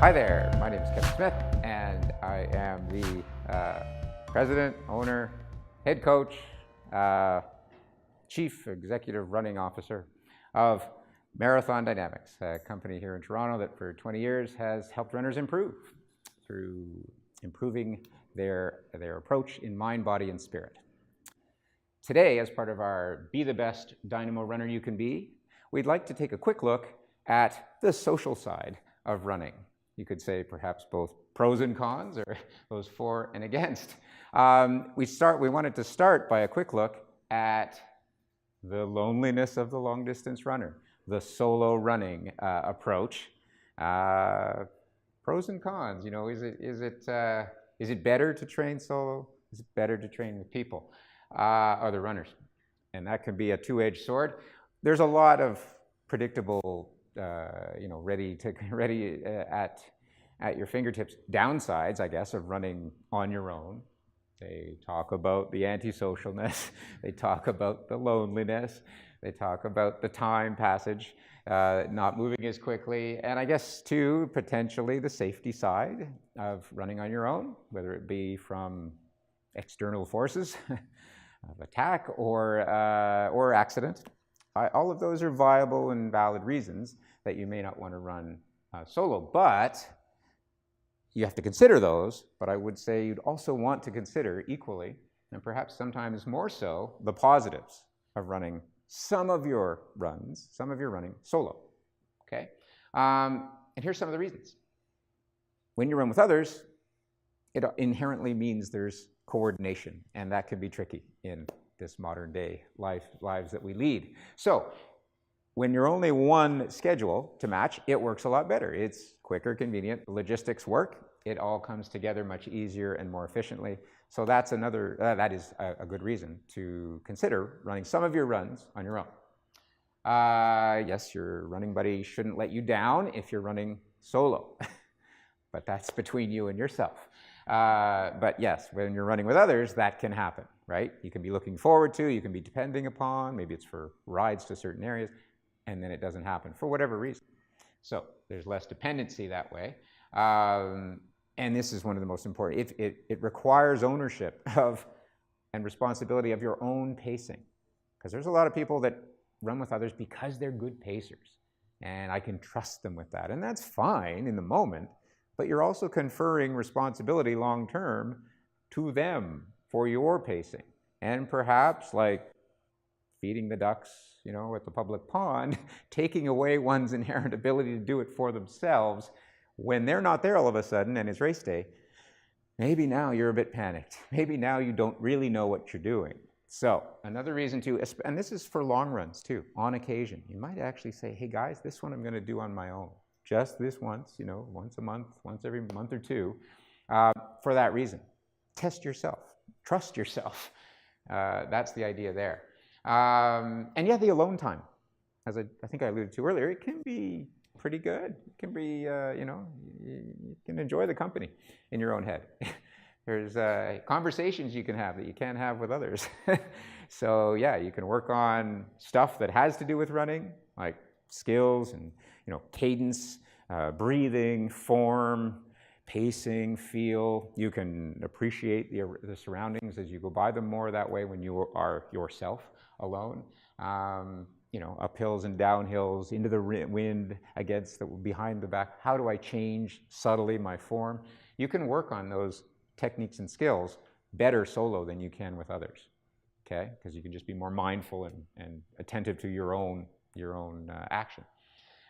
Hi there, my name is Kevin Smith, and I am the president, owner, head coach, chief executive running officer of Marathon Dynamics, a company here in Toronto that for 20 years has helped runners improve through improving their approach in mind, body, and spirit. Today, as part of our Be the Best Dynamo Runner You Can Be, we'd like to take a quick look at the social side of running. You could say perhaps both pros and cons, or those for and against. We wanted to start by a quick look at the loneliness of the long-distance runner, the solo running approach. Pros and cons. You know, is it better to train solo? Is it better to train with people, other runners? And that can be a two-edged sword. There's a lot of predictable, ready at your fingertips downsides, I guess, of running on your own. They talk about the antisocialness. They talk about the loneliness. They talk about the time passage, not moving as quickly, and I guess too potentially the safety side of running on your own, whether it be from external forces of attack or accident. All of those are viable and valid reasons that you may not want to run solo, but you have to consider those. But I would say you'd also want to consider equally, and perhaps sometimes more so, the positives of running some of your running solo, okay? And here's some of the reasons. When you run with others, it inherently means there's coordination, and that can be tricky in this modern day lives that we lead. So when you're only one schedule to match, it works a lot better. It's quicker, convenient, logistics work. It all comes together much easier and more efficiently. So that's another, that is a good reason to consider running some of your runs on your own. Yes, your running buddy shouldn't let you down if you're running solo, but that's between you and yourself. But yes, when you're running with others, that can happen, right? You can be looking forward to, you can be depending upon, maybe it's for rides to certain areas, and then it doesn't happen for whatever reason. So there's less dependency that way. And this is one of the most important. It requires ownership of and responsibility of your own pacing. Because there's a lot of people that run with others because they're good pacers. And I can trust them with that. And that's fine in the moment, but you're also conferring responsibility long-term to them for your pacing. And perhaps like feeding the ducks, at the public pond, taking away one's inherent ability to do it for themselves when they're not there all of a sudden and it's race day. Maybe now you're a bit panicked. Maybe now you don't really know what you're doing. So another reason to, and this is for long runs too, on occasion, you might actually say, hey guys, this one I'm going to do on my own. Just this once, once a month, once every month or two, for that reason. Test yourself. Trust yourself. That's the idea there. And yeah, the alone time, as I think I alluded to earlier, it can be pretty good. It can be, you can enjoy the company in your own head. There's conversations you can have that you can't have with others. So yeah, you can work on stuff that has to do with running, like skills and cadence, breathing, form, pacing, feel. You can appreciate the surroundings as you go by them more that way when you are yourself alone. Up hills and down hills, into the wind, behind the back. How do I change subtly my form? You can work on those techniques and skills better solo than you can with others, okay? Because you can just be more mindful and attentive to your own action.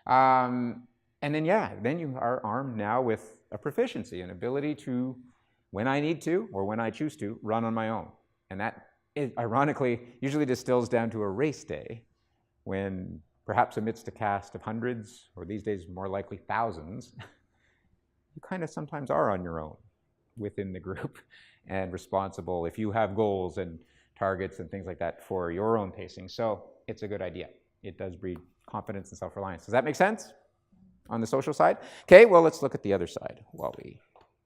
And then you are armed now with a proficiency, an ability to, when I need to or when I choose to, run on my own. And that, ironically, usually distills down to a race day when perhaps amidst a cast of hundreds, or these days more likely thousands, you kind of sometimes are on your own within the group and responsible if you have goals and targets and things like that for your own pacing. So it's a good idea. It does breed confidence and self-reliance. Does that make sense on the social side? Okay, well, let's look at the other side while we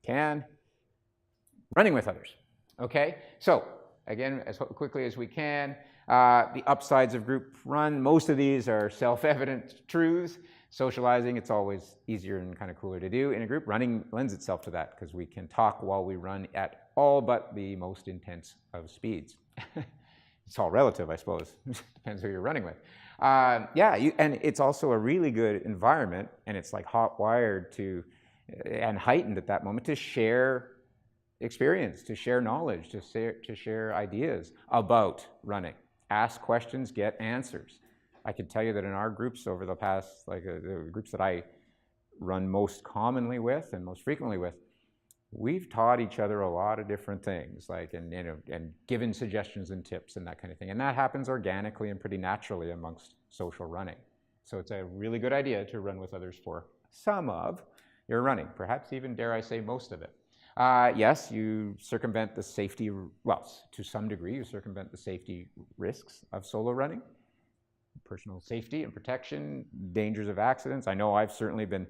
can. Running with others, okay? So again, as quickly as we can, the upsides of group run. Most of these are self-evident truths. Socializing, it's always easier and kind of cooler to do in a group. Running lends itself to that because we can talk while we run at all but the most intense of speeds. It's all relative, I suppose. Depends who you're running with. And it's also a really good environment, and it's like hot wired to, and heightened at that moment, to share experience, to share knowledge, to share ideas about running. Ask questions, get answers. I can tell you that in our groups over the past, the groups that I run most commonly with and most frequently with, we've taught each other a lot of different things, and given suggestions and tips and that kind of thing. And that happens organically and pretty naturally amongst social running. So it's a really good idea to run with others for some of your running, perhaps even, dare I say, most of it. Yes, you circumvent the safety, well, to some degree, you circumvent the safety risks of solo running. Personal safety and protection, dangers of accidents. I know I've certainly been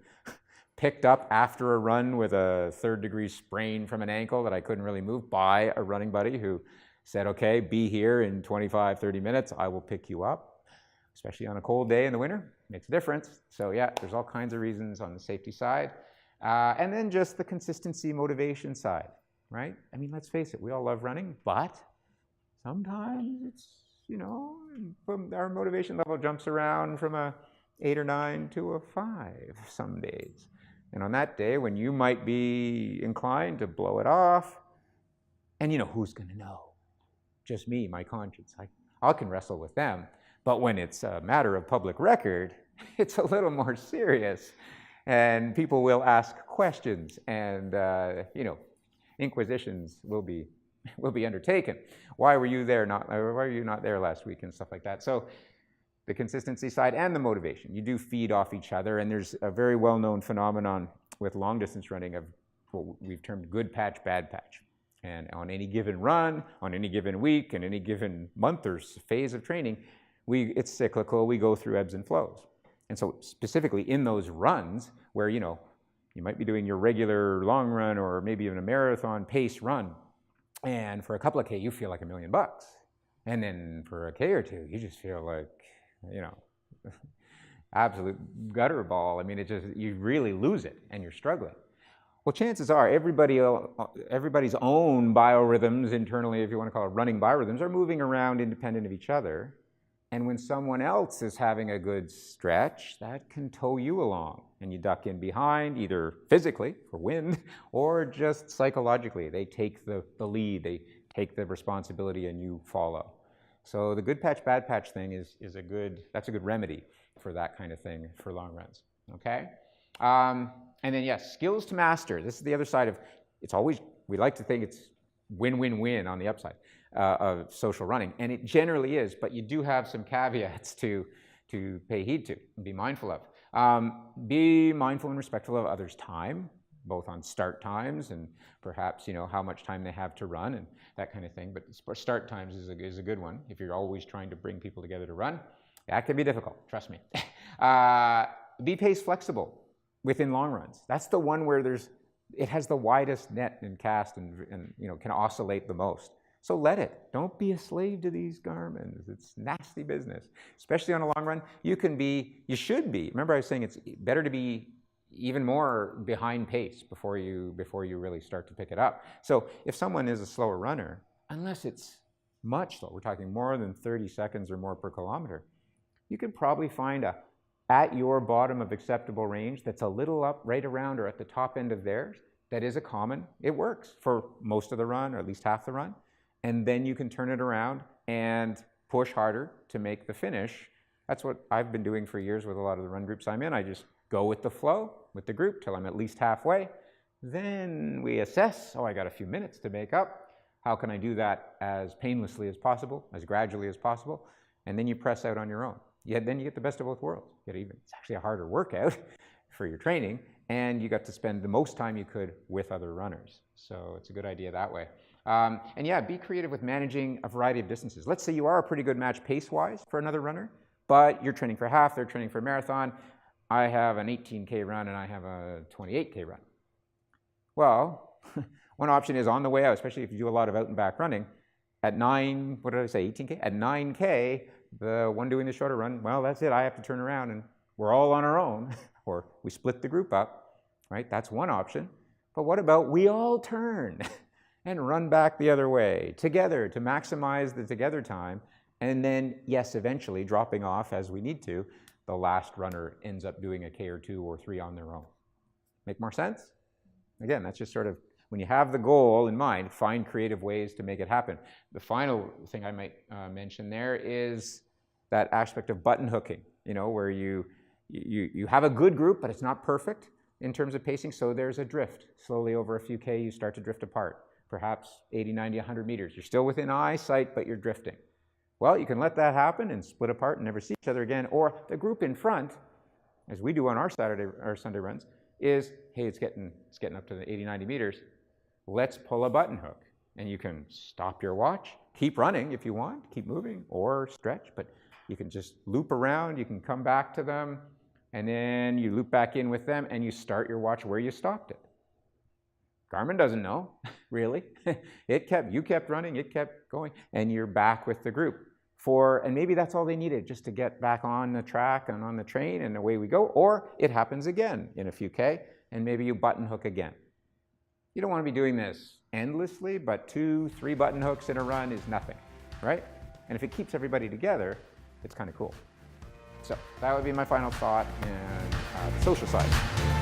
picked up after a run with a third-degree sprain from an ankle that I couldn't really move by a running buddy who said, okay, be here in 25, 30 minutes, I will pick you up, especially on a cold day in the winter. Makes a difference. So yeah, there's all kinds of reasons on the safety side. And then just the consistency motivation side, right? I mean, let's face it, we all love running, but sometimes it's, our motivation level jumps around from a 8 or 9 to a 5 some days. And on that day, when you might be inclined to blow it off, and who's going to know? Just me, my conscience. I can wrestle with them. But when it's a matter of public record, it's a little more serious. And people will ask questions, and inquisitions will be undertaken. Why were you there? Why were you not there last week, and stuff like that? So the consistency side and the motivation, you do feed off each other, and there's a very well-known phenomenon with long-distance running of what we've termed good patch, bad patch. And on any given run, on any given week, and any given month or phase of training, it's cyclical. We go through ebbs and flows. And so specifically in those runs where, you might be doing your regular long run or maybe even a marathon pace run, and for a couple of K, you feel like $1 million. And then for a K or two, you just feel like, absolute gutter ball. I mean, you really lose it and you're struggling. Well, chances are everybody's own biorhythms internally, if you want to call it running biorhythms, are moving around independent of each other. And when someone else is having a good stretch, that can tow you along, and you duck in behind, either physically for wind or just psychologically. They take the lead, they take the responsibility, and you follow. So the good patch, bad patch thing that's a good remedy for that kind of thing for long runs. Okay, and then yes, skills to master. This is the other side of we like to think it's win-win-win on the upside of social running, and it generally is, but you do have some caveats to pay heed to and be mindful of. Be mindful and respectful of others' time, both on start times and perhaps how much time they have to run and that kind of thing. But start times is a good one. If you're always trying to bring people together to run, that can be difficult, trust me. Be pace flexible within long runs. That's the one where it has the widest net and cast and can oscillate the most. So let it. Don't be a slave to these Garmins. It's nasty business, especially on a long run. You should be. Remember I was saying it's better to be even more behind pace before you really start to pick it up. So if someone is a slower runner, unless it's much slower, we're talking more than 30 seconds or more per kilometer, you can probably find at your bottom of acceptable range that's a little up, right around or at the top end of theirs. That is it works for most of the run, or at least half the run. And then you can turn it around and push harder to make the finish. That's what I've been doing for years with a lot of the run groups I'm in. I just go with the flow with the group till I'm at least halfway. Then we assess, I got a few minutes to make up. How can I do that as painlessly as possible, as gradually as possible? And then you press out on your own. Then you get the best of both worlds. It's actually a harder workout for your training, and you got to spend the most time you could with other runners. So it's a good idea that way. And yeah, be creative with managing a variety of distances. Let's say you are a pretty good match pace-wise for another runner, but you're training for half, they're training for a marathon. I have an 18K run and I have a 28K run. Well, one option is on the way out, especially if you do a lot of out and back running, at 18K? At 9K, the one doing the shorter run, well, that's it. I have to turn around and we're all on our own, or we split the group up, right? That's one option. But what about we all turn and run back the other way together to maximize the together time, and then, yes, eventually dropping off as we need to, the last runner ends up doing a K or 2 or 3 on their own. Make more sense? Again, that's just sort of, when you have the goal in mind, find creative ways to make it happen. The final thing I might mention there is that aspect of button hooking, where you have a good group, but it's not perfect in terms of pacing, so there's a drift. Slowly over a few K, you start to drift apart, perhaps 80, 90, 100 meters. You're still within eyesight, but you're drifting. Well, you can let that happen and split apart and never see each other again, or the group in front, as we do on our Saturday or Sunday runs, is, hey, it's getting up to the 80, 90 meters. Let's pull a button hook. And you can stop your watch, keep running if you want, keep moving, or stretch, but you can just loop around, you can come back to them, and then you loop back in with them, and you start your watch where you stopped it. Garmin doesn't know, really. You kept running, it kept going, and you're back with the group. And maybe that's all they needed, just to get back on the track and on the train, and away we go. Or it happens again in a few K, and maybe you button hook again. You don't want to be doing this endlessly, but 2, 3 button hooks in a run is nothing, right? And if it keeps everybody together, it's kind of cool. So that would be my final thought, and the social side.